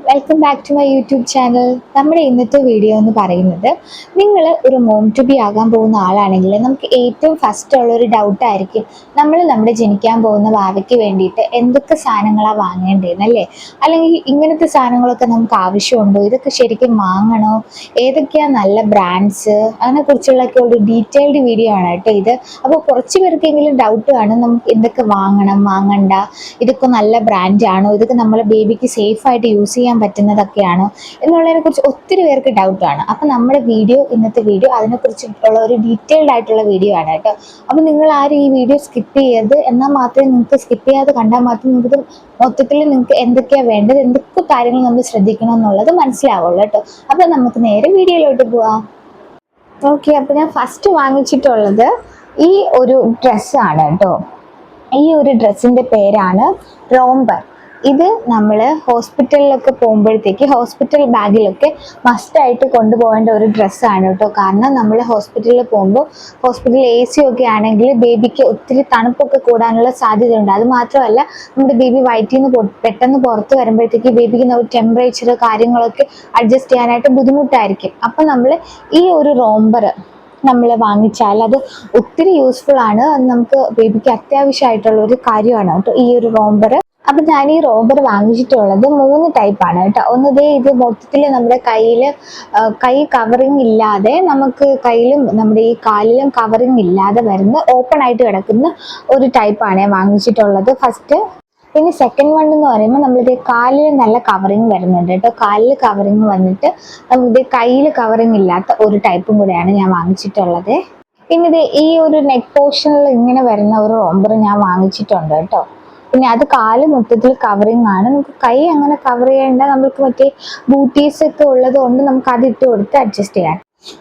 Welcome back to my YouTube channel. നമ്മുടെ ഇന്നത്തെ video എന്ന് പറയുന്നത്, നിങ്ങൾ ഒരു മോം ടു ബി ആകാൻ പോകുന്ന ആളാണെങ്കിൽ നമുക്ക് ഏറ്റവും ഫസ്റ്റ് ഉള്ളൊരു ഡൗട്ടായിരിക്കും, നമ്മൾ നമ്മുടെ ജനിക്കാൻ പോകുന്ന ഭാവിക്ക് വേണ്ടിയിട്ട് എന്തൊക്കെ സാധനങ്ങളാണ് വാങ്ങേണ്ടതെന്ന് അല്ലേ? അല്ലെങ്കിൽ ഇങ്ങനത്തെ സാധനങ്ങളൊക്കെ നമുക്ക് ആവശ്യമുണ്ടോ, ഇതൊക്കെ ശരിക്കും വാങ്ങണോ, ഏതൊക്കെയാണ് നല്ല ബ്രാൻഡ്സ്, അതിനെക്കുറിച്ചുള്ളൊക്കെ ഒരു ഡീറ്റെയിൽഡ് വീഡിയോ ആണ് കേട്ടോ ഇത്. അപ്പോൾ കുറച്ച് പേർക്കെങ്കിലും ഡൗട്ട് കാണും, നമുക്ക് എന്തൊക്കെ വാങ്ങണം വാങ്ങണ്ട, ഇതൊക്കെ നല്ല ബ്രാൻഡാണോ, ഇതൊക്കെ നമ്മളെ ബേബിക്ക് സേഫ് ആയിട്ട് യൂസ് ചെയ്യാൻ പറ്റുന്നതൊക്കെയാണോ എന്നുള്ളതിനെ കുറിച്ച് ഒത്തിരി പേർക്ക് ഡൗട്ടാണ്. അപ്പം നമ്മുടെ ഇന്നത്തെ വീഡിയോ അതിനെക്കുറിച്ചിട്ടുള്ള ഒരു ഡീറ്റെയിൽഡ് ആയിട്ടുള്ള വീഡിയോ ആണ് കേട്ടോ. അപ്പം നിങ്ങൾ ആരും ഈ വീഡിയോ സ്കിപ്പ് ചെയ്യരുത്. എന്നാൽ മാത്രമേ നിങ്ങൾക്ക് സ്കിപ്പ് ചെയ്യാതെ കണ്ടാൽ മാത്രമേ നിങ്ങൾക്ക് മൊത്തത്തിൽ നിങ്ങൾക്ക് എന്തൊക്കെയാണ് വേണ്ടത്, എന്തൊക്കെ കാര്യങ്ങൾ നമ്മൾ ശ്രദ്ധിക്കണം എന്നുള്ളത് മനസ്സിലാവുള്ളൂ കേട്ടോ. അപ്പം നമുക്ക് നേരെ വീഡിയോയിലോട്ട് പോവാം. ഓക്കെ, അപ്പം ഞാൻ ഫസ്റ്റ് വാങ്ങിച്ചിട്ടുള്ളത് ഈ ഒരു ഡ്രസ്സാണ് കേട്ടോ. ഈ ഒരു ഡ്രസ്സിൻ്റെ പേരാണ് റോംബർ. ഇത് നമ്മൾ ഹോസ്പിറ്റലിലൊക്കെ പോകുമ്പോഴത്തേക്ക് ഹോസ്പിറ്റൽ ബാഗിലൊക്കെ മസ്റ്റായിട്ട് കൊണ്ടുപോകേണ്ട ഒരു ഡ്രസ്സാണ് കേട്ടോ. കാരണം നമ്മൾ ഹോസ്പിറ്റലിൽ പോകുമ്പോൾ ഹോസ്പിറ്റൽ AC ഒക്കെ ആണെങ്കിൽ ബേബിക്ക് ഒത്തിരി തണുപ്പൊക്കെ കൂടാനുള്ള സാധ്യതയുണ്ട്. അത് മാത്രമല്ല, നമ്മുടെ ബേബി വയറ്റിൽ നിന്ന് പെട്ടെന്ന് പുറത്ത് വരുമ്പോഴത്തേക്ക് ബേബിക്ക് ടെമ്പറേച്ചർ കാര്യങ്ങളൊക്കെ അഡ്ജസ്റ്റ് ചെയ്യാനായിട്ട് ബുദ്ധിമുട്ടായിരിക്കും. അപ്പം നമ്മൾ ഈ ഒരു റോംബർ നമ്മൾ വാങ്ങിച്ചാൽ അത് ഒത്തിരി യൂസ്ഫുൾ ആണ്. അത് നമുക്ക് ബേബിക്ക് അത്യാവശ്യമായിട്ടുള്ള ഒരു കാര്യമാണ് കേട്ടോ ഈ ഒരു റോംബർ. അപ്പം ഞാൻ ഈ റോംബർ വാങ്ങിച്ചിട്ടുള്ളത് 3 ടൈപ്പാണ് കേട്ടോ. ഇത് മൊത്തത്തിൽ നമ്മുടെ കൈ കവറിങ് ഇല്ലാതെ, നമുക്ക് കയ്യിലും നമ്മുടെ ഈ കാലിലും കവറിങ് ഇല്ലാതെ വരുന്ന ഓപ്പൺ ആയിട്ട് കിടക്കുന്ന ഒരു ടൈപ്പാണ് ഞാൻ വാങ്ങിച്ചിട്ടുള്ളത് ഫസ്റ്റ്. പിന്നെ സെക്കൻഡ് വൺ എന്ന് പറയുമ്പോൾ നമ്മളിത് കാലിൽ നല്ല കവറിങ് വരുന്നുണ്ട് കേട്ടോ. കാലിൽ കവറിങ് വന്നിട്ട് നമുക്കിത് കയ്യിൽ കവറിങ് ഇല്ലാത്ത ഒരു ടൈപ്പും കൂടെയാണ് ഞാൻ വാങ്ങിച്ചിട്ടുള്ളത്. പിന്നെ ഇത് ഈ ഒരു നെക്ക് പോർഷനിൽ ഇങ്ങനെ വരുന്ന ഒരു റോംബർ ഞാൻ വാങ്ങിച്ചിട്ടുണ്ട് കേട്ടോ. പിന്നെ അത് കാല് മൊത്തത്തിൽ കവറിങ് ആണ്. നമുക്ക് കൈ അങ്ങനെ കവർ ചെയ്യേണ്ട, നമുക്ക് മറ്റേ ബൂട്ടീസ് ഒക്കെ ഉള്ളത് കൊണ്ട് നമുക്ക് അത് ഇട്ട് കൊടുത്ത് അഡ്ജസ്റ്റ് ചെയ്യാം.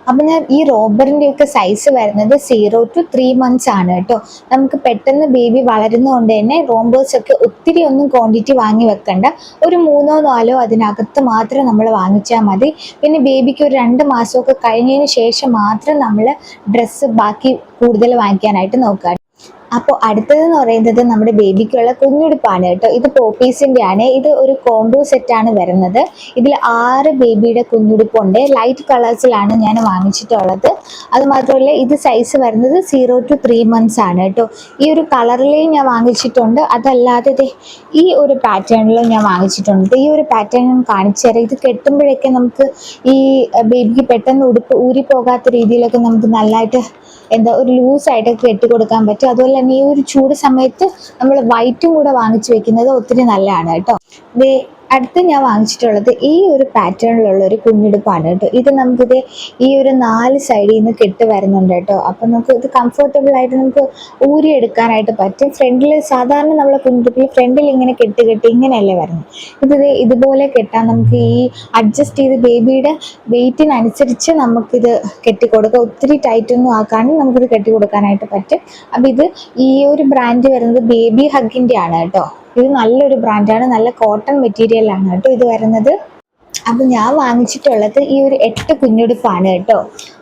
അപ്പം ഞാൻ ഈ റോബറിൻ്റെ ഒക്കെ സൈസ് വരുന്നത് 0 to 3 months ആണ് കേട്ടോ. നമുക്ക് പെട്ടെന്ന് ബേബി വളരുന്നതുകൊണ്ട് തന്നെ റോംബേഴ്സ് ഒക്കെ ഒത്തിരി ഒന്നും ക്വാണ്ടിറ്റി വാങ്ങി വെക്കണ്ട. ഒരു 3 or 4 അതിനകത്ത് മാത്രം നമ്മൾ വാങ്ങിച്ചാൽ മതി. പിന്നെ ബേബിക്ക് ഒരു 2 മാസമൊക്കെ കഴിഞ്ഞതിന് ശേഷം മാത്രം നമ്മൾ ഡ്രസ്സ് ബാക്കി കൂടുതൽ വാങ്ങിക്കാനായിട്ട് നോക്കുക. അപ്പോൾ അടുത്തതെന്ന് പറയുന്നത് നമ്മുടെ ബേബിക്കുള്ള കുഞ്ഞുടുപ്പാണ് കേട്ടോ. ഇത് പോപ്പീസിൻ്റെ ആണ്. ഇത് ഒരു കോംബോ സെറ്റാണ് വരുന്നത്. ഇതിൽ 6 ബേബിയുടെ കുഞ്ഞുടുപ്പുണ്ട്. ലൈറ്റ് കളേഴ്സിലാണ് ഞാൻ വാങ്ങിച്ചിട്ടുള്ളത്. അതുമാത്രമല്ല, ഇത് സൈസ് വരുന്നത് 0 to 3 months ആണ് കേട്ടോ. ഈ ഒരു കളറിലെയും ഞാൻ വാങ്ങിച്ചിട്ടുണ്ട്. അതല്ലാതെ ഈ ഒരു പാറ്റേണിലും ഞാൻ വാങ്ങിച്ചിട്ടുണ്ട്. ഈ ഒരു പാറ്റേൺ ഞാൻ കാണിച്ചു തരാം. ഇത് കെട്ടുമ്പോഴൊക്കെ നമുക്ക് ഈ ബേബിക്ക് പെട്ടെന്ന് ഉടുപ്പ് ഊരിപ്പോകാത്ത രീതിയിലൊക്കെ നമുക്ക് നല്ലതായിട്ട് ഒരു ലൂസായിട്ടൊക്കെ കെട്ടി കൊടുക്കാൻ പറ്റും. അതുപോലെ തന്നെ ഈ ഒരു ചൂട് സമയത്ത് നമ്മൾ വൈറ്റും കൂടെ വാങ്ങിച്ചു വെക്കുന്നത് ഒത്തിരി നല്ലതാണ് കേട്ടോ. അടുത്ത് ഞാൻ വാങ്ങിച്ചിട്ടുള്ളത് ഈ ഒരു പാറ്റേണിലുള്ള ഒരു കുഞ്ഞുടുപ്പാണ് കേട്ടോ. ഇത് നമുക്കിത് ഈ ഒരു 4 സൈഡിൽ നിന്ന് കെട്ട് വരുന്നുണ്ട് കേട്ടോ. അപ്പം നമുക്ക് ഇത് കംഫർട്ടബിൾ ആയിട്ട് നമുക്ക് ഊരിയെടുക്കാനായിട്ട് പറ്റും. ഫ്രണ്ടിൽ സാധാരണ നമ്മളെ കുഞ്ഞുടുപ്പിൽ ഫ്രണ്ടിൽ ഇങ്ങനെ കെട്ട് ഇങ്ങനെയല്ലേ വരുന്നത്. ഇതുപോലെ കെട്ടാൻ നമുക്ക് ഈ അഡ്ജസ്റ്റ് ചെയ്ത് ബേബിയുടെ വെയിറ്റിനനുസരിച്ച് നമുക്കിത് കെട്ടിക്കൊടുക്കാം. ഒത്തിരി ടൈറ്റൊന്നും ആക്കാനും നമുക്കിത് കെട്ടിക്കൊടുക്കാനായിട്ട് പറ്റും. അപ്പം ഇത് ഈ ഒരു ബ്രാൻഡ് വരുന്നത് ബേബി ഹഗിൻ്റെ ആണ് കേട്ടോ. ഇത് നല്ലൊരു ബ്രാൻഡാണ്, നല്ല കോട്ടൺ മെറ്റീരിയലാണ് കേട്ടോ ഇത് വരുന്നത്. അപ്പം ഞാൻ വാങ്ങിച്ചിട്ടുള്ളത് ഈ ഒരു 8 കുഞ്ഞുടുപ്പാണ് കേട്ടോ.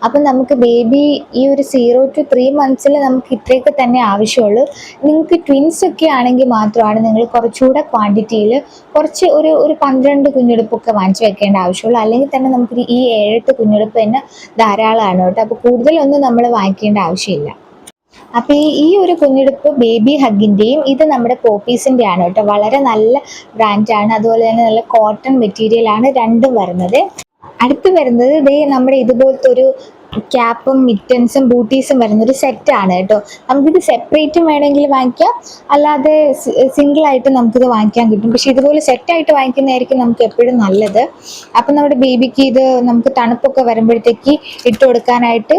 അപ്പം നമുക്ക് ബേബി ഈ ഒരു 0 to 3 months നമുക്ക് ഇത്രയൊക്കെ തന്നെ ആവശ്യമുള്ളൂ. നിങ്ങൾക്ക് ട്വിൻസ് ഒക്കെ ആണെങ്കിൽ മാത്രമാണ് നിങ്ങൾ കുറച്ചുകൂടെ ക്വാണ്ടിറ്റിയിൽ കുറച്ച് ഒരു 12 കുഞ്ഞുടുപ്പൊക്കെ വാങ്ങിച്ച് വെക്കേണ്ട ആവശ്യമുള്ളൂ. അല്ലെങ്കിൽ തന്നെ നമുക്ക് ഈ 7-8 കുഞ്ഞുടുപ്പ് തന്നെ ധാരാളമാണ് കേട്ടോ. അപ്പോൾ കൂടുതലൊന്നും നമ്മൾ വാങ്ങിക്കേണ്ട ആവശ്യമില്ല. അപ്പോൾ ഈ ഒരു കുഞ്ഞുടുപ്പ് ബേബി ഹഗിൻ്റെയും ഇത് നമ്മുടെ പോപ്പീസിൻ്റെ ആണ് കേട്ടോ. വളരെ നല്ല ബ്രാൻഡാണ്. അതുപോലെ തന്നെ നല്ല കോട്ടൺ മെറ്റീരിയലാണ് രണ്ടും വരുന്നത്. അടുത്ത് വരുന്നത് നമ്മുടെ ഇതുപോലത്തെ ഒരു ക്യാപ്പും മിറ്റൻസും ബൂട്ടീസും വരുന്നൊരു സെറ്റാണ് കേട്ടോ. നമുക്കിത് സെപ്പറേറ്റും വേണമെങ്കിൽ വാങ്ങിക്കാം, അല്ലാതെ സിംഗിളായിട്ട് നമുക്കിത് വാങ്ങിക്കാൻ കിട്ടും. പക്ഷെ ഇതുപോലെ സെറ്റായിട്ട് വാങ്ങിക്കുന്നതായിരിക്കും നമുക്ക് എപ്പോഴും നല്ലത്. അപ്പം നമ്മുടെ ബേബിക്ക് ഇത് നമുക്ക് തണുപ്പൊക്കെ വരുമ്പോഴത്തേക്ക് ഇട്ട് കൊടുക്കാനായിട്ട്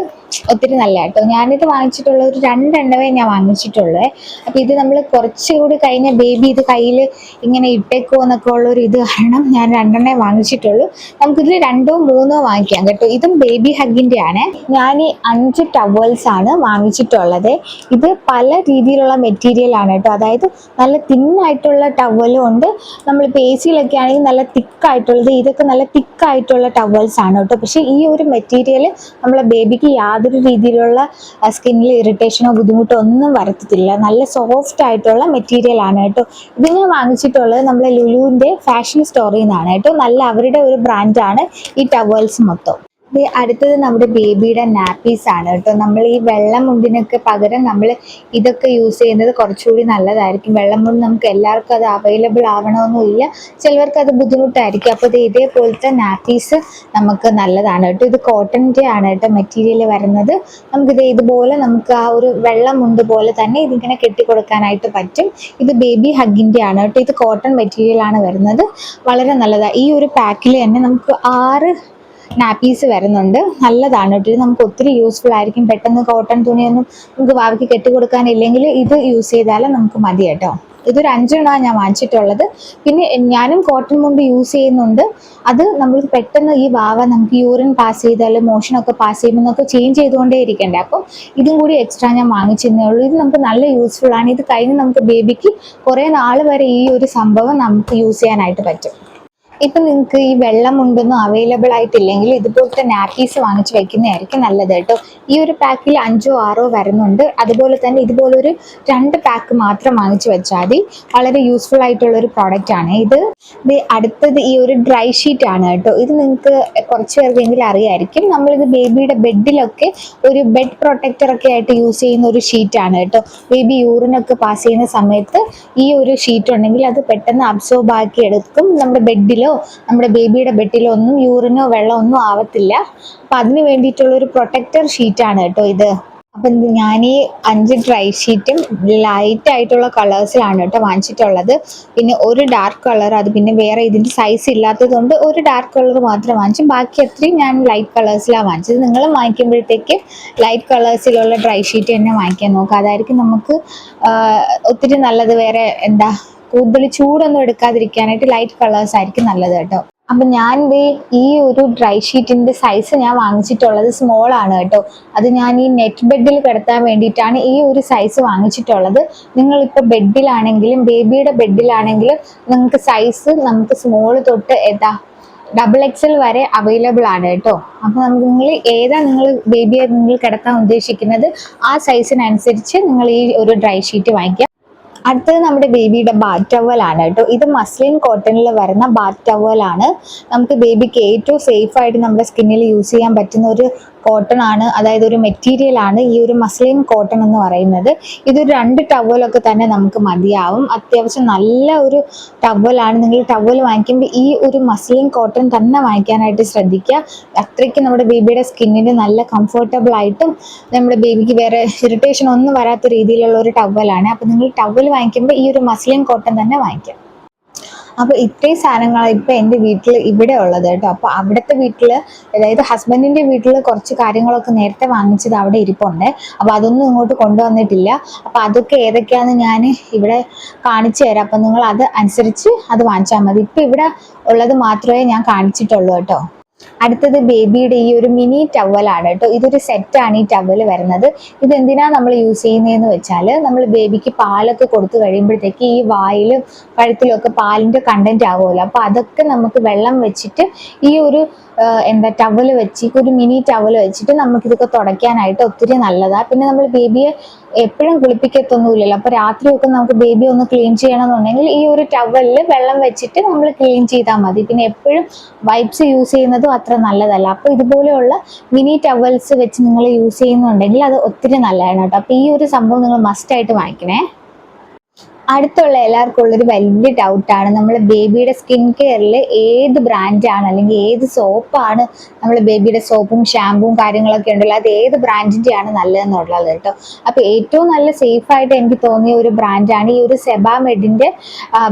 ഒത്തിരി നല്ല കേട്ടോ. ഞാനിത് വാങ്ങിച്ചിട്ടുള്ള ഒരു 2 എണ്ണവേ ഞാൻ വാങ്ങിച്ചിട്ടുള്ളൂ. അപ്പം ഇത് നമ്മൾ കുറച്ചുകൂടി കഴിഞ്ഞ ബേബി ഇത് കയ്യിൽ ഇങ്ങനെ ഇട്ടേക്കോ എന്നൊക്കെ ഉള്ളൊരു ഇത് കാരണം ഞാൻ 2 എണ്ണേ വാങ്ങിച്ചിട്ടുള്ളൂ. നമുക്കിതിൽ 2 3 വാങ്ങിക്കാം കേട്ടോ. ഇതും ബേബി ഹഗിൻ്റെ ആണ്. ഞാൻ ഈ 5 ടവൽസ് ആണ് വാങ്ങിച്ചിട്ടുള്ളത്. ഇത് പല രീതിയിലുള്ള മെറ്റീരിയൽ ആണ് കേട്ടോ. അതായത് നല്ല തിന്നായിട്ടുള്ള ടവലും ഉണ്ട്, നമ്മളിപ്പോൾ എ സിയിലൊക്കെ ആണെങ്കിൽ നല്ല തിക്കായിട്ടുള്ളത്. ഇതൊക്കെ നല്ല തിക്കായിട്ടുള്ള ടവൽസ് ആണ് കേട്ടോ. പക്ഷേ ഈ ഒരു മെറ്റീരിയൽ നമ്മളെ ബേബിക്ക് യാതൊരു രീതിയിലുള്ള സ്കിന്നിൽ ഇറിറ്റേഷനോ ബുദ്ധിമുട്ടോ ഒന്നും വരുത്തത്തില്ല. നല്ല സോഫ്റ്റ് ആയിട്ടുള്ള മെറ്റീരിയൽ ആണ് കേട്ടോ. ഇത് ഞാൻ വാങ്ങിച്ചിട്ടുള്ളത് നമ്മളെ ലുലുവിൻ്റെ ഫാഷൻ സ്റ്റോറിൽ നിന്നാണ് കേട്ടോ. നല്ല അവരുടെ ഒരു ബ്രാൻഡാണ് ഈ ടവൽസ് മൊത്തം. അടുത്തത് നമ്മുടെ ബേബിയുടെ നാപ്പീസ് ആണ് കേട്ടോ. നമ്മൾ ഈ വെള്ളം മുണ്ടിനൊക്കെ പകരം നമ്മൾ ഇതൊക്കെ യൂസ് ചെയ്യുന്നത് കുറച്ചുകൂടി നല്ലതായിരിക്കും. വെള്ളം മുണ്ട് നമുക്ക് എല്ലാവർക്കും അത് അവൈലബിൾ ആവണമെന്നില്ല, ചിലവർക്ക് അത് ബുദ്ധിമുട്ടായിരിക്കും. അപ്പോൾ ഇത് ഇതേപോലത്തെ നാപ്പീസ് നമുക്ക് നല്ലതാണ് കേട്ടോ. ഇത് കോട്ടൻ്റെ ആണ് കേട്ടോ മെറ്റീരിയൽ വരുന്നത്. നമുക്കിത് ഇതുപോലെ നമുക്ക് ആ ഒരു വെള്ളം മുണ്ട് പോലെ തന്നെ ഇതിങ്ങനെ കെട്ടിക്കൊടുക്കാനായിട്ട് പറ്റും. ഇത് ബേബി ഹഗിൻ്റെ ആണ് കേട്ടോ. ഇത് കോട്ടൺ മെറ്റീരിയൽ ആണ് വരുന്നത്, വളരെ നല്ലതാണ്. ഈ ഒരു പാക്കിൽ തന്നെ നമുക്ക് 6 നാപ്പീസ് വരുന്നുണ്ട്. നല്ലതാണ് കേട്ടോ. ഇത് നമുക്ക് ഒത്തിരി യൂസ്ഫുൾ ആയിരിക്കും. പെട്ടെന്ന് കോട്ടൺ തുണിയൊന്നും നമുക്ക് ഭാവിക്ക് കെട്ടിക്കൊടുക്കാനില്ലെങ്കിൽ ഇത് യൂസ് ചെയ്താലും നമുക്ക് മതി കേട്ടോ. ഇതൊരു 5 എണ്ണമാണ് ഞാൻ വാങ്ങിച്ചിട്ടുള്ളത്. പിന്നെ ഞാനും കോട്ടൺ മുണ്ട് യൂസ് ചെയ്യുന്നുണ്ട്. അത് നമ്മൾ പെട്ടെന്ന് ഈ വാവ നമുക്ക് യൂറിൻ പാസ് ചെയ്താൽ മോഷനൊക്കെ പാസ് ചെയ്യുമ്പോൾ നമുക്ക് ചേഞ്ച് ചെയ്തുകൊണ്ടേ ഇരിക്കണ്ടേ. അപ്പം ഇതും കൂടി എക്സ്ട്രാ ഞാൻ വാങ്ങിച്ചതേ ഉള്ളൂ. ഇത് നമുക്ക് നല്ല യൂസ്ഫുൾ ആണ്. ഇത് കഴിഞ്ഞ് നമുക്ക് ബേബിക്ക് കുറേ നാൾ വരെ ഈ ഒരു സംഭവം നമുക്ക് യൂസ് ചെയ്യാനായിട്ട് പറ്റും. ഇപ്പം നിങ്ങൾക്ക് ഈ വെള്ളം ഉണ്ടൊന്നും അവൈലബിൾ ആയിട്ടില്ലെങ്കിൽ ഇതുപോലത്തെ നാപ്പീസ് വാങ്ങിച്ച് വയ്ക്കുന്നതായിരിക്കും നല്ലത് കേട്ടോ. ഈ ഒരു പാക്കിൽ 5 or 6 വരുന്നുണ്ട്. അതുപോലെ തന്നെ ഇതുപോലൊരു 2 പാക്ക് മാത്രം വാങ്ങിച്ച് വെച്ചാൽ മതി. വളരെ യൂസ്ഫുൾ ആയിട്ടുള്ളൊരു പ്രോഡക്റ്റ് ആണ് ഇത്. അടുത്തത് ഈ ഒരു ഡ്രൈ ഷീറ്റ് ആണ് കേട്ടോ. ഇത് നിങ്ങൾക്ക് കുറച്ച് പേർക്കെങ്കിലും അറിയായിരിക്കും. നമ്മളിത് ബേബിയുടെ ബെഡിലൊക്കെ ഒരു ബെഡ് പ്രൊട്ടക്ടറൊക്കെ ആയിട്ട് യൂസ് ചെയ്യുന്ന ഒരു ഷീറ്റാണ് കേട്ടോ. ബേബി യൂറിനൊക്കെ പാസ് ചെയ്യുന്ന സമയത്ത് ഈ ഒരു ഷീറ്റ് ഉണ്ടെങ്കിൽ അത് പെട്ടെന്ന് അബ്സോർബ് ആക്കി എടുക്കും. നമ്മുടെ ബെഡിലോ നമ്മുടെ ബേബിയുടെ ബെഡിലോ ഒന്നും യൂറിനോ വെള്ളം ഒന്നും ആവത്തില്ല. അപ്പം അതിന് വേണ്ടിയിട്ടുള്ള ഒരു പ്രൊട്ടക്ടർ ഷീറ്റാണ് കേട്ടോ ഇത്. അപ്പം ഞാൻ ഈ 5 ഡ്രൈ ഷീറ്റും ലൈറ്റ് ആയിട്ടുള്ള കളേഴ്സിലാണ് കേട്ടോ വാങ്ങിച്ചിട്ടുള്ളത്. പിന്നെ ഒരു ഡാർക്ക് കളർ, അത് പിന്നെ വേറെ ഇതിൻ്റെ സൈസ് ഇല്ലാത്തതുകൊണ്ട് ഒരു ഡാർക്ക് കളർ മാത്രം വാങ്ങിച്ചു. ബാക്കി അത്രയും ഞാൻ ലൈറ്റ് കളേഴ്സിലാണ് വാങ്ങിച്ചത്. നിങ്ങൾ വാങ്ങിക്കുമ്പോഴത്തേക്ക് ലൈറ്റ് കളേഴ്സിലുള്ള ഡ്രൈ ഷീറ്റ് തന്നെ വാങ്ങിക്കാൻ നോക്കുക. അതായിരിക്കും നമുക്ക് ഒത്തിരി നല്ലത്. വേറെ കൂടുതൽ ചൂടൊന്നും എടുക്കാതിരിക്കാനായിട്ട് ലൈറ്റ് കളേഴ്സ് ആയിരിക്കും നല്ലത് കേട്ടോ. അപ്പം ഞാൻ ഈ ഒരു ഡ്രൈ ഷീറ്റിൻ്റെ സൈസ് ഞാൻ വാങ്ങിച്ചിട്ടുള്ളത് സ്മോൾ ആണ് കേട്ടോ. അത് ഞാൻ ഈ നെറ്റ് ബെഡിൽ കിടത്താൻ വേണ്ടിയിട്ടാണ് ഈ ഒരു സൈസ് വാങ്ങിച്ചിട്ടുള്ളത്. നിങ്ങളിപ്പോൾ ബെഡിലാണെങ്കിലും ബേബിയുടെ ബെഡിലാണെങ്കിലും നിങ്ങൾക്ക് സൈസ് നമുക്ക് സ്മോൾ തൊട്ട് XXL വരെ അവൈലബിൾ ആണ് കേട്ടോ. അപ്പോൾ നിങ്ങൾ നിങ്ങൾ ബേബിയെ നിങ്ങൾ കിടത്താൻ ഉദ്ദേശിക്കുന്നത് ആ സൈസിനനുസരിച്ച് നിങ്ങൾ ഈ ഒരു ഡ്രൈ ഷീറ്റ് വാങ്ങിക്കുക. അടുത്തത് നമ്മുടെ ബേബിയുടെ ബാത്ത് ടവലാണ് കേട്ടോ. ഇത് മസ്ലിൻ കോട്ടണിൽ വരുന്ന ബാത്ത് ടവലാണ്. നമുക്ക് ബേബിക്ക് ഏറ്റവും സേഫായിട്ട് നമ്മുടെ സ്കിന്നിൽ യൂസ് ചെയ്യാൻ പറ്റുന്ന ഒരു കോട്ടൺ ആണ്, അതായത് ഒരു മെറ്റീരിയൽ ആണ് ഈ ഒരു മസ്ലിൻ കോട്ടൺ എന്ന് പറയുന്നത്. ഇതൊരു 2 ടവലൊക്കെ തന്നെ നമുക്ക് മതിയാവും. അത്യാവശ്യം നല്ല ഒരു ടവലാണ്. നിങ്ങൾ ടവൽ വാങ്ങിക്കുമ്പോൾ ഈ ഒരു മസ്ലിൻ കോട്ടൺ തന്നെ വാങ്ങിക്കാനായിട്ട് ശ്രദ്ധിക്കുക. അത്രയ്ക്ക് നമ്മുടെ ബേബിയുടെ സ്കിന്നിന് നല്ല കംഫർട്ടബിൾ ആയിട്ടും നമ്മുടെ ബേബിക്ക് വേറെ ഇറിറ്റേഷൻ ഒന്നും വരാത്ത രീതിയിലുള്ള ഒരു ടവലാണ്. അപ്പോൾ നിങ്ങൾ ടവൽ വാങ്ങിക്കുമ്പോൾ ഈ ഒരു മസ്ലിൻ കോട്ടൺ തന്നെ വാങ്ങിക്കാം. അപ്പോൾ ഇത്രയും സാധനങ്ങളാണ് ഇപ്പോൾ എൻ്റെ വീട്ടിൽ ഇവിടെ ഉള്ളത് കേട്ടോ. അപ്പോൾ അവിടുത്തെ വീട്ടിൽ, അതായത് ഹസ്ബൻഡിൻ്റെ വീട്ടിൽ കുറച്ച് കാര്യങ്ങളൊക്കെ നേരത്തെ വാങ്ങിച്ചത് അവിടെ ഇരിപ്പുണ്ട്. അപ്പോൾ അതൊന്നും ഇങ്ങോട്ട് കൊണ്ടുവന്നിട്ടില്ല. അപ്പോൾ അതൊക്കെ ഏതൊക്കെയാണെന്ന് ഞാൻ ഇവിടെ കാണിച്ചു തരാം. അപ്പോൾ നിങ്ങൾ അത് അനുസരിച്ച് അത് വാങ്ങിച്ചാൽ മതി. ഇപ്പോൾ ഇവിടെ ഉള്ളത് മാത്രമേ ഞാൻ കാണിച്ചിട്ടുള്ളൂ കേട്ടോ. അടുത്തത് ബേബിയുടെ ഈ ഒരു മിനി ടവലാണ് കേട്ടോ. ഇതൊരു സെറ്റാണ് ഈ ടവൽ വരുന്നത്. ഇതെന്തിനാണ് നമ്മൾ യൂസ് ചെയ്യുന്നതെന്ന് വെച്ചാൽ, നമ്മൾ ബേബിക്ക് പാലൊക്കെ കൊടുത്തു കഴിയുമ്പോഴത്തേക്ക് ഈ വായിലും കഴുത്തിലും ഒക്കെ പാലിൻ്റെ കണ്ടന്റ് ആവുമല്ലോ. അപ്പോൾ അതൊക്കെ നമുക്ക് വെള്ളം വെച്ചിട്ട് ഈ ഒരു ടവൽ വെച്ച്, ഒരു മിനി ടവൽ വെച്ചിട്ട് നമുക്കിതൊക്കെ തുടയ്ക്കാനായിട്ട് ഒത്തിരി നല്ലതാണ്. പിന്നെ നമ്മൾ ബേബിയെ എപ്പോഴും കുളിപ്പിക്കത്തൊന്നുമില്ലല്ലോ. അപ്പോൾ രാത്രിയൊക്കെ നമുക്ക് ബേബി ഒന്ന് ക്ലീൻ ചെയ്യണമെന്നുണ്ടെങ്കിൽ ഈ ഒരു ടവലിൽ വെള്ളം വെച്ചിട്ട് നമ്മൾ ക്ലീൻ ചെയ്താൽ മതി. പിന്നെ എപ്പോഴും വൈപ്സ് യൂസ് ചെയ്യുന്നതും അത്ര നല്ലതല്ല. അപ്പോൾ ഇതുപോലെയുള്ള മിനി ടവൽസ് വെച്ച് നിങ്ങൾ യൂസ് ചെയ്യുന്നുണ്ടെങ്കിൽ അത് ഒത്തിരി നല്ലതാണ് കേട്ടോ. അപ്പോൾ ഈ ഒരു സംഭവം നിങ്ങൾ മസ്റ്റായിട്ട് വാങ്ങിക്കണേ. അടുത്തുള്ള എല്ലാവർക്കും ഉള്ളൊരു വലിയ ഡൗട്ടാണ്, നമ്മൾ ബേബിയുടെ സ്കിൻ കെയറിൽ ഏത് ബ്രാൻഡാണ് അല്ലെങ്കിൽ ഏത് സോപ്പാണ് നമ്മൾ ബേബിയുടെ സോപ്പും ഷാമ്പുവും കാര്യങ്ങളൊക്കെ ഉണ്ടല്ലോ, അത് ഏത് ബ്രാൻഡിൻ്റെയാണ് നല്ലതെന്നുള്ളത് കേട്ടോ. അപ്പോൾ ഏറ്റവും നല്ല സേഫായിട്ട് എനിക്ക് തോന്നിയ ഒരു ബ്രാൻഡാണ് ഈ ഒരു സെബാമെഡിൻ്റെ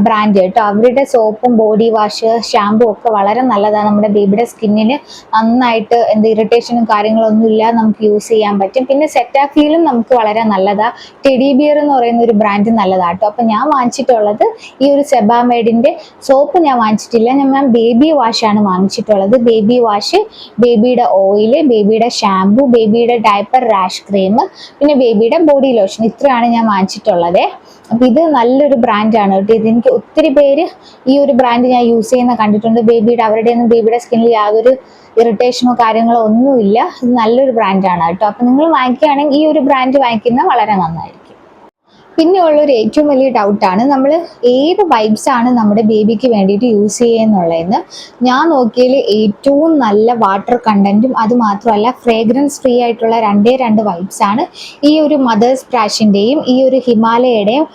ബ്രാൻഡ് കേട്ടോ. അവരുടെ സോപ്പും ബോഡി വാഷ് ഷാമ്പും ഒക്കെ വളരെ നല്ലതാണ്. നമ്മുടെ ബേബിയുടെ സ്കിന്നിന് നന്നായിട്ട് ഇറിറ്റേഷനും കാര്യങ്ങളൊന്നും ഇല്ലാതെ നമുക്ക് യൂസ് ചെയ്യാൻ പറ്റും. പിന്നെ സെറ്റാഫീലും നമുക്ക് വളരെ നല്ലതാണ്. ടെഡി ബിയർ എന്ന് പറയുന്ന ഒരു ബ്രാൻഡ് നല്ലതാണ് കേട്ടോ. അപ്പം ഞാൻ വാങ്ങിച്ചിട്ടുള്ളത് ഈ ഒരു സെബാമേഡിൻ്റെ സോപ്പ് ഞാൻ വാങ്ങിച്ചിട്ടില്ല. ഞാൻ ബേബി വാഷാണ് വാങ്ങിച്ചിട്ടുള്ളത്. ബേബി വാഷ്, ബേബിയുടെ ഓയിൽ, ബേബിയുടെ ഷാംപൂ, ബേബിയുടെ ഡയപ്പർ റാഷ് ക്രീം, പിന്നെ ബേബിയുടെ ബോഡി ലോഷൻ, ഇത്രയാണ് ഞാൻ വാങ്ങിച്ചിട്ടുള്ളത്. അപ്പം ഇത് നല്ലൊരു ബ്രാൻഡാണ് കേട്ടോ. ഇതെനിക്ക് ഒത്തിരി പേര് ഈ ഒരു ബ്രാൻഡ് ഞാൻ യൂസ് ചെയ്യുന്ന കണ്ടിട്ടുണ്ട്. അവരുടെയൊന്നും ബേബിയുടെ സ്കിന്നിൽ യാതൊരു ഇറിറ്റേഷനോ കാര്യങ്ങളോ ഒന്നുമില്ല. ഇത് നല്ലൊരു ബ്രാൻഡാണ് കേട്ടോ. അപ്പം നിങ്ങൾ വാങ്ങിക്കുകയാണെങ്കിൽ ഈ ഒരു ബ്രാൻഡ് വാങ്ങിക്കുന്നത് വളരെ നന്നായിരിക്കും. പിന്നെ ഉള്ളൊരു ഏറ്റവും വലിയ ഡൗട്ടാണ് നമ്മൾ ഏത് വൈബ്സ് ആണ് നമ്മുടെ ബേബിക്ക് വേണ്ടിയിട്ട് യൂസ് ചെയ്യുന്നുള്ളതെന്ന്. ഞാൻ നോക്കിയതിൽ ഏറ്റവും നല്ല വാട്ടർ കണ്ടന്റും അതുമാത്രമല്ല ഫ്രേഗ്രൻസ് ഫ്രീ ആയിട്ടുള്ള രണ്ട് വൈബ്സ് ആണ് ഈ ഒരു മദേഴ്സ് സ്പ്ലാഷിൻ്റെയും ഈ ഒരു ഹിമാലയയുടെയും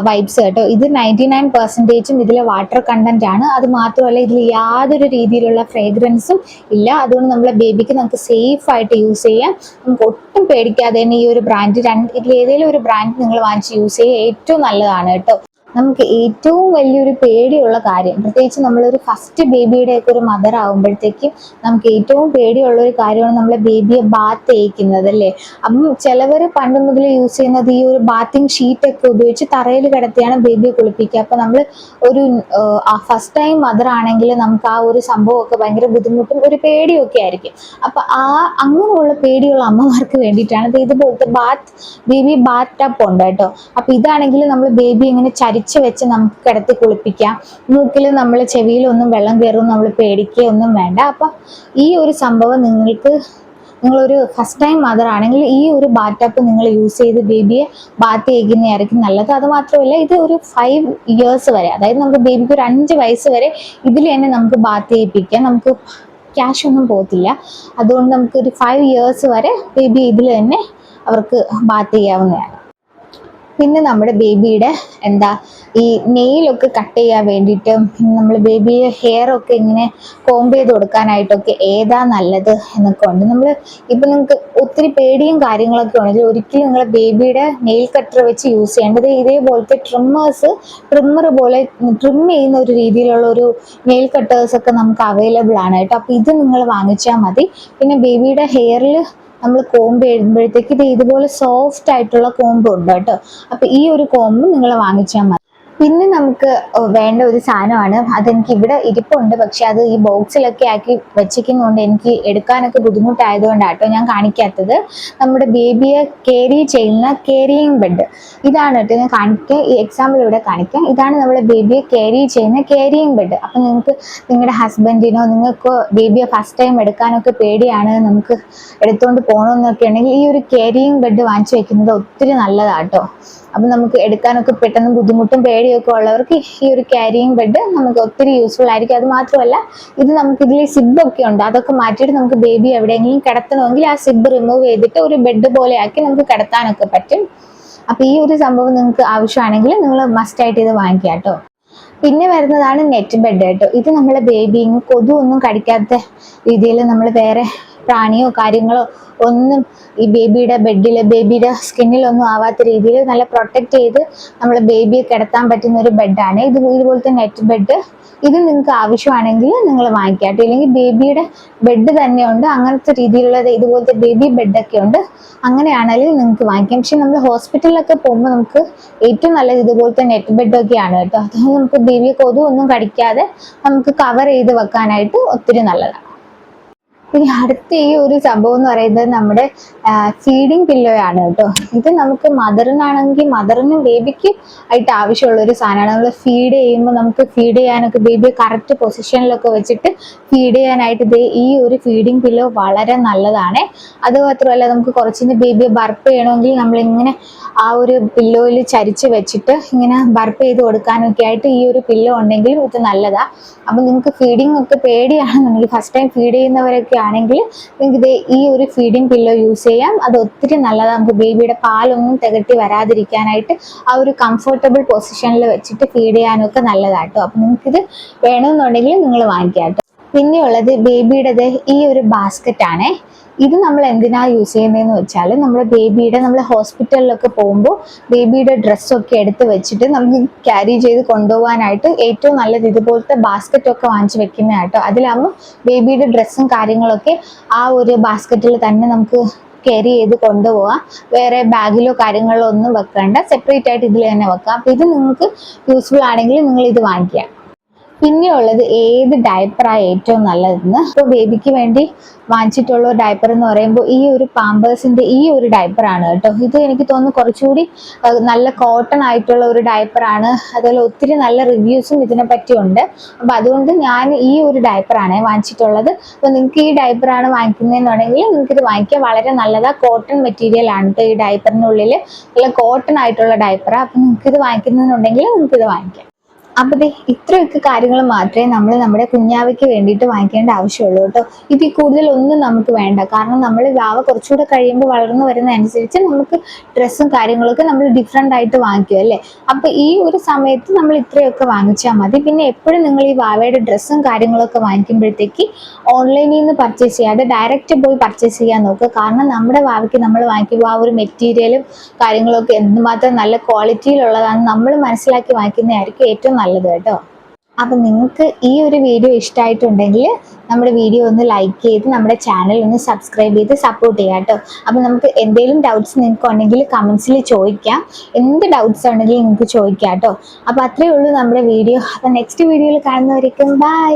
വൈബ്സ് കേട്ടോ. ഇത് 99% ഇതിൽ വാട്ടർ കണ്ടന്റ് ആണ്. അത് മാത്രമല്ല ഇതിൽ യാതൊരു രീതിയിലുള്ള ഫ്രേഗ്രൻസും ഇല്ല. അതുകൊണ്ട് നമ്മളെ ബേബിക്ക് നമുക്ക് സേഫ് ആയിട്ട് യൂസ് ചെയ്യാം. നമുക്ക് ഒട്ടും പേടിക്കാതെ തന്നെ ഈ ഒരു ബ്രാൻഡ് ഇതിൽ ഏതെങ്കിലും ഒരു ബ്രാൻഡ് നിങ്ങൾ വാങ്ങിച്ച് യൂസ് ചെയ്യുക ഏറ്റവും നല്ലതാണ് കേട്ടോ. നമുക്ക് ഏറ്റവും വലിയൊരു പേടിയുള്ള കാര്യം, പ്രത്യേകിച്ച് നമ്മളൊരു ഫസ്റ്റ് ബേബിയുടെയൊക്കെ ഒരു മദർ ആകുമ്പോഴത്തേക്കും നമുക്ക് ഏറ്റവും പേടിയുള്ള ഒരു കാര്യമാണ് നമ്മളെ ബേബിയെ ബാത്ത് ചെയ്യിക്കുന്നത് അല്ലേ. അപ്പം ചിലവർ പണ്ട് മുതൽ യൂസ് ചെയ്യുന്നത് ഈ ഒരു ബാത്തിങ് ഷീറ്റൊക്കെ ഉപയോഗിച്ച് തറയിൽ കിടത്തിയാണ് ബേബിയെ കുളിപ്പിക്കുക. അപ്പം നമ്മൾ ഒരു ഫസ്റ്റ് ടൈം മദർ ആണെങ്കിൽ നമുക്ക് ആ ഒരു സംഭവമൊക്കെ ഭയങ്കര ബുദ്ധിമുട്ടും ഒരു പേടിയൊക്കെ ആയിരിക്കും. അപ്പം അങ്ങനെയുള്ള പേടിയുള്ള അമ്മമാർക്ക് വേണ്ടിയിട്ടാണ് ഇതുപോലത്തെ ബേബി ബാത്ത് ടബ് ഉണ്ട് കേട്ടോ. അപ്പം ഇതാണെങ്കിൽ നമ്മൾ ബേബി ഇങ്ങനെ വെച്ച് നമുക്ക് കിടത്തി കുളിപ്പിക്കാം. മൂക്കിൽ നമ്മൾ ചെവിയിലൊന്നും വെള്ളം കയറും നമ്മൾ പേടിക്കുകയൊന്നും വേണ്ട. അപ്പം ഈ ഒരു സംഭവം നിങ്ങളൊരു ഫസ്റ്റ് ടൈം മദർ ആണെങ്കിൽ ഈ ഒരു ബാത്ത് നിങ്ങൾ യൂസ് ചെയ്ത് ബേബിയെ ബാത്ത് ചെയ്യിക്കുന്നതായിരിക്കും നല്ലത്. അത് മാത്രമല്ല ഇത് ഒരു 5 years വരെ, അതായത് നമുക്ക് ബേബിക്ക് ഒരു 5 വയസ്സ് വരെ ഇതിൽ തന്നെ നമുക്ക് ബാത്ത് ചെയ്യിപ്പിക്കാം. നമുക്ക് ക്യാഷ് ഒന്നും പോകത്തില്ല. അതുകൊണ്ട് നമുക്കൊരു 5 years വരെ ബേബി ഇതിൽ തന്നെ അവർക്ക് ബാത്ത് ചെയ്യാവുന്നതാണ്. പിന്നെ നമ്മുടെ ബേബിയുടെ ഈ നെയിലൊക്കെ കട്ട് ചെയ്യാൻ വേണ്ടിയിട്ട്, പിന്നെ നമ്മൾ ബേബിയെ ഹെയറൊക്കെ ഇങ്ങനെ കോംബ് ചെയ്ത് കൊടുക്കാനായിട്ടൊക്കെ ഏതാ നല്ലത് എന്നൊക്കെ ഉണ്ട്. ഇപ്പം നിങ്ങൾക്ക് ഒത്തിരി പേടിയും കാര്യങ്ങളൊക്കെ ഉണ്ടെങ്കിൽ ഒരിക്കലും നിങ്ങളെ ബേബിയുടെ നെയിൽ കട്ടർ വെച്ച് യൂസ് ചെയ്യേണ്ടത് ഇതേപോലത്തെ ട്രിമ്മർ പോലെ ട്രിം ചെയ്യുന്ന ഒരു രീതിയിലുള്ള ഒരു നെയിൽ കട്ടേഴ്സൊക്കെ നമുക്ക് അവൈലബിൾ ആണ് കേട്ടോ. അപ്പോൾ ഇത് നിങ്ങൾ വാങ്ങിച്ചാൽ മതി. പിന്നെ ബേബിയുടെ ഹെയറിൽ നമ്മൾ കോമ്പ് ചെയ്യുമ്പോഴത്തേക്ക് ഇതുപോലെ സോഫ്റ്റ് ആയിട്ടുള്ള കോമ്പ് ഉണ്ട് കേട്ടോ. അപ്പം ഈ ഒരു കോമ്പ് നിങ്ങൾ വാങ്ങിച്ചാൽ മതി. പിന്നെ നമുക്ക് വേണ്ട ഒരു സാധനമാണ്, അതെനിക്ക് ഇവിടെ ഇരിപ്പുണ്ട്, പക്ഷെ അത് ഈ ബോക്സിലൊക്കെ ആക്കി വെച്ചിരിക്കുന്നതുകൊണ്ട് എനിക്ക് എടുക്കാനൊക്കെ ബുദ്ധിമുട്ടായതുകൊണ്ടാണ് കേട്ടോ ഞാൻ കാണിക്കാത്തത്. നമ്മുടെ ബേബിയെ ക്യാരി ചെയ്യുന്ന ക്യാരിയിങ് ബെഡ് ഇതാണ് കേട്ടോ. ഞാൻ കാണിക്കാം, ഈ എക്സാമ്പിൾ ഇവിടെ കാണിക്കാം. ഇതാണ് നമ്മുടെ ബേബിയെ ക്യാരി ചെയ്യുന്ന ക്യാരിയിങ് ബെഡ്. അപ്പം നിങ്ങൾക്ക് നിങ്ങളുടെ ഹസ്ബൻഡിനോ നിങ്ങൾക്ക് ബേബിയെ ഫസ്റ്റ് ടൈം എടുക്കാനൊക്കെ പേടിയാണ്, നമുക്ക് എടുത്തുകൊണ്ട് പോകണമെന്നൊക്കെ ഉണ്ടെങ്കിൽ ഈ ഒരു ക്യാരിയിങ് ബെഡ് വാങ്ങിച്ചു വെക്കുന്നത് ഒത്തിരി നല്ലതാട്ടോ. അപ്പം നമുക്ക് എടുക്കാനൊക്കെ പെട്ടെന്ന് ബുദ്ധിമുട്ടും പേടിയൊക്കെ ഉള്ളവർക്ക് ഈ ഒരു ക്യാരിയിങ് ബെഡ് നമുക്ക് ഒത്തിരി യൂസ്ഫുൾ ആയിരിക്കും. അത് മാത്രമല്ല ഇതിൽ സിബൊക്കെ ഉണ്ട്, അതൊക്കെ മാറ്റിയിട്ട് നമുക്ക് ബേബി എവിടെയെങ്കിലും കിടത്തണമെങ്കിൽ ആ സിബ് റിമൂവ് ചെയ്തിട്ട് ഒരു ബെഡ് പോലെ ആക്കി നമുക്ക് കിടത്താനൊക്കെ പറ്റും. അപ്പം ഈ ഒരു സംഭവം നിങ്ങൾക്ക് ആവശ്യമാണെങ്കിൽ നിങ്ങൾ മസ്റ്റായിട്ട് ഇത് വാങ്ങിക്കുക കേട്ടോ. പിന്നെ വരുന്നതാണ് നെറ്റ് ബെഡ് കേട്ടോ. ഇത് നമ്മളെ ബേബി കൊതുവൊന്നും കടിക്കാത്ത രീതിയിൽ നമ്മൾ വേറെ പ്രാണിയോ കാര്യങ്ങളോ ഒന്നും ഈ ബേബിയുടെ ബെഡിൽ ബേബിയുടെ സ്കിന്നിലൊന്നും ആവാത്ത രീതിയിൽ നല്ല പ്രൊട്ടക്റ്റ് ചെയ്ത് നമ്മൾ ബേബിയെ കിടത്താൻ പറ്റുന്ന ഒരു ബെഡാണ് ഇത്. ഇതുപോലത്തെ നെറ്റ് ബെഡ് ഇത് നിങ്ങൾക്ക് ആവശ്യമാണെങ്കിൽ നിങ്ങൾ വാങ്ങിക്കാട്ടോ. ഇല്ലെങ്കിൽ ബേബിയുടെ ബെഡ് തന്നെയുണ്ട്, അങ്ങനത്തെ രീതിയിലുള്ള ഇതുപോലത്തെ ബേബി ബെഡൊക്കെ ഉണ്ട്. അങ്ങനെയാണെങ്കിൽ നിങ്ങൾക്ക് വാങ്ങിക്കാം. പക്ഷെ നമ്മൾ ഹോസ്പിറ്റലിലൊക്കെ പോകുമ്പോൾ നമുക്ക് ഏറ്റവും നല്ലത് ഇതുപോലത്തെ നെറ്റ് ബെഡൊക്കെയാണ് കേട്ടോ. അതുകൊണ്ട് നമുക്ക് ബേബിയെ കൊതുവൊന്നും കടിക്കാതെ നമുക്ക് കവർ ചെയ്ത് വെക്കാനായിട്ട് ഒത്തിരി നല്ലതാണ്. ഇനി അടുത്ത ഈ ഒരു സംഭവം എന്ന് പറയുന്നത് നമ്മുടെ ഫീഡിങ് പില്ലോയാണ് കേട്ടോ. ഇത് നമുക്ക് മദറിനാണെങ്കിൽ മദറിനും ബേബിക്ക് ആയിട്ട് ആവശ്യമുള്ള ഒരു സാധനമാണ്. നമ്മൾ ഫീഡ് ചെയ്യുമ്പോൾ നമുക്ക് ഫീഡ് ചെയ്യാനൊക്കെ ബേബിയെ കറക്റ്റ് പൊസിഷനിലൊക്കെ വെച്ചിട്ട് ഫീഡ് ചെയ്യാനായിട്ട് ഈ ഒരു ഫീഡിങ് പില്ലോ വളരെ നല്ലതാണ്. അതുമാത്രമല്ല നമുക്ക് കുറച്ചിന് ബേബിയെ ബർപ്പ് ചെയ്യണമെങ്കിൽ നമ്മളിങ്ങനെ ആ ഒരു പില്ലോയിൽ ചരിച്ച് വെച്ചിട്ട് ഇങ്ങനെ ബർപ്പ് ചെയ്ത് കൊടുക്കാനൊക്കെ ആയിട്ട് ഈ ഒരു പില്ലോ ഉണ്ടെങ്കിലും ഇത് നല്ലതാണ്. അപ്പം നിങ്ങൾക്ക് ഫീഡിങ് ഒക്കെ പേടിയാണെന്നുണ്ടെങ്കിൽ ഫസ്റ്റ് ടൈം ഫീഡ് ചെയ്യുന്നവരൊക്കെ ആണെങ്കിൽ നിങ്ങൾക്ക് ഈ ഒരു ഫീഡിങ് പില്ലോ യൂസ് ചെയ്യാം. അത് ഒത്തിരി നല്ലതാണ്. നമുക്ക് ബേബിയുടെ പാലൊന്നും തികട്ടി വരാതിരിക്കാനായിട്ട് ആ ഒരു കംഫർട്ടബിൾ പൊസിഷനിൽ വെച്ചിട്ട് ഫീഡ് ചെയ്യാനൊക്കെ നല്ലതാട്ടോ. അപ്പം നിങ്ങൾക്കിത് വേണമെന്നുണ്ടെങ്കിൽ നിങ്ങൾ വാങ്ങിക്കാം കേട്ടോ. പിന്നെയുള്ളത് ബേബിയുടേത് ഈ ഒരു ബാസ്ക്കറ്റ് ആണേ. ഇത് നമ്മൾ എന്തിനാ യൂസ് ചെയ്യുന്നതെന്ന് വെച്ചാൽ നമ്മൾ ഹോസ്പിറ്റലിലൊക്കെ പോകുമ്പോൾ ബേബിയുടെ ഡ്രസ്സൊക്കെ എടുത്ത് വെച്ചിട്ട് നമുക്ക് ക്യാരി ചെയ്ത് കൊണ്ടുപോകാനായിട്ട് ഏറ്റവും നല്ലത് ഇതുപോലത്തെ ബാസ്ക്കറ്റൊക്കെ വാങ്ങിച്ച് വെക്കുന്നതാട്ടോ. അതിലാകുമ്പോൾ ബേബിയുടെ ഡ്രസ്സും കാര്യങ്ങളൊക്കെ ആ ഒരു ബാസ്ക്കറ്റിൽ തന്നെ നമുക്ക് ക്യാരി ചെയ്ത് കൊണ്ടുപോകാം. വേറെ ബാഗിലോ കാര്യങ്ങളിലോ ഒന്നും വെക്കേണ്ട, സെപ്പറേറ്റ് ആയിട്ട് ഇതിൽ തന്നെ വെക്കാം. അപ്പോൾ ഇത് നിങ്ങൾക്ക് യൂസ്ഫുൾ ആണെങ്കിൽ നിങ്ങൾ ഇത് വാങ്ങിക്കുക. പിന്നെയുള്ളത് ഏത് ഡയപ്പറാണ് ഏറ്റവും നല്ലതെന്ന്. ഇപ്പോൾ ബേബിക്ക് വേണ്ടി വാങ്ങിച്ചിട്ടുള്ള ഒരു ഡയപ്പർ എന്ന് പറയുമ്പോൾ ഈ ഒരു പാമ്പേഴ്സിൻ്റെ ഈ ഒരു ഡയപ്പറാണ് കേട്ടോ. ഇത് എനിക്ക് തോന്നുന്നു കുറച്ചുകൂടി നല്ല കോട്ടൺ ആയിട്ടുള്ള ഒരു ഡയപ്പറാണ്. അതുപോലെ ഒത്തിരി നല്ല റിവ്യൂസും ഇതിനെ പറ്റിയുണ്ട്. അപ്പോൾ അതുകൊണ്ട് ഞാൻ ഈ ഒരു ഡയപ്പറാണ് വാങ്ങിച്ചിട്ടുള്ളത്. അപ്പോൾ നിങ്ങൾക്ക് ഈ ഡയപ്പറാണ് വാങ്ങിക്കുന്നതെന്നുണ്ടെങ്കിൽ നിങ്ങൾക്ക് ഇത് വാങ്ങിക്കുക, വളരെ നല്ലതാണ്. കോട്ടൺ മെറ്റീരിയൽ ആണ് കേട്ടോ ഈ ഡയപ്പറിനുള്ളിൽ, നല്ല കോട്ടൺ ആയിട്ടുള്ള ഡയപ്പറാണ്. അപ്പോൾ നിങ്ങൾക്ക് ഇത് വാങ്ങിക്കുന്നതെന്നുണ്ടെങ്കിൽ നിങ്ങൾക്ക് ഇത് വാങ്ങിക്കാം. അപ്പോൾ ഇത്രയൊക്കെ കാര്യങ്ങൾ മാത്രമേ നമ്മൾ നമ്മുടെ കുഞ്ഞാവയ്ക്ക് വേണ്ടിയിട്ട് വാങ്ങിക്കേണ്ട ആവശ്യമുള്ളൂ കേട്ടോ. ഇതിൽ കൂടുതലൊന്നും നമുക്ക് വേണ്ട. കാരണം നമ്മൾ വാവ കുറച്ചുകൂടെ കഴിയുമ്പോൾ വളർന്നു വരുന്നതനുസരിച്ച് നമുക്ക് ഡ്രസ്സും കാര്യങ്ങളൊക്കെ നമ്മൾ ഡിഫറെൻ്റ് ആയിട്ട് വാങ്ങിക്കും അല്ലേ. അപ്പോൾ ഈ ഒരു സമയത്ത് നമ്മൾ ഇത്രയൊക്കെ വാങ്ങിച്ചാൽ മതി. പിന്നെ എപ്പോഴും നിങ്ങൾ ഈ വാവയുടെ ഡ്രസ്സും കാര്യങ്ങളൊക്കെ വാങ്ങിക്കുമ്പോഴത്തേക്ക് ഓൺലൈനിൽ നിന്ന് പർച്ചേസ് ചെയ്യാതെ ഡയറക്റ്റ് പോയി പർച്ചേസ് ചെയ്യാൻ നോക്കുക. കാരണം നമ്മുടെ വാവയ്ക്ക് നമ്മൾ വാങ്ങിക്കുമ്പോൾ ആ ഒരു മെറ്റീരിയലും കാര്യങ്ങളൊക്കെ എന്തുമാത്രം നല്ല ക്വാളിറ്റിയിലുള്ളതാണ് നമ്മൾ മനസ്സിലാക്കി വാങ്ങിക്കുന്നതായിരിക്കും ഏറ്റവും നല്ലത് കേട്ടോ. അപ്പം നിങ്ങൾക്ക് ഈ ഒരു വീഡിയോ ഇഷ്ടമായിട്ടുണ്ടെങ്കിൽ നമ്മുടെ വീഡിയോ ഒന്ന് ലൈക്ക് ചെയ്ത് നമ്മുടെ ചാനൽ ഒന്ന് സബ്സ്ക്രൈബ് ചെയ്ത് സപ്പോർട്ട് ചെയ്യാം കേട്ടോ. അപ്പം നമുക്ക് എന്തെങ്കിലും ഡൗട്ട്സ് നിങ്ങൾക്ക് ഉണ്ടെങ്കിൽ കമൻസിൽ ചോദിക്കാം. എന്ത് ഡൗട്ട്സ് ഉണ്ടെങ്കിലും നിങ്ങൾക്ക് ചോദിക്കാം കേട്ടോ. അപ്പോൾ അത്രയേ ഉള്ളൂ നമ്മുടെ വീഡിയോ. അപ്പം നെക്സ്റ്റ് വീഡിയോയിൽ കാണുന്നവരേക്കും ബൈ.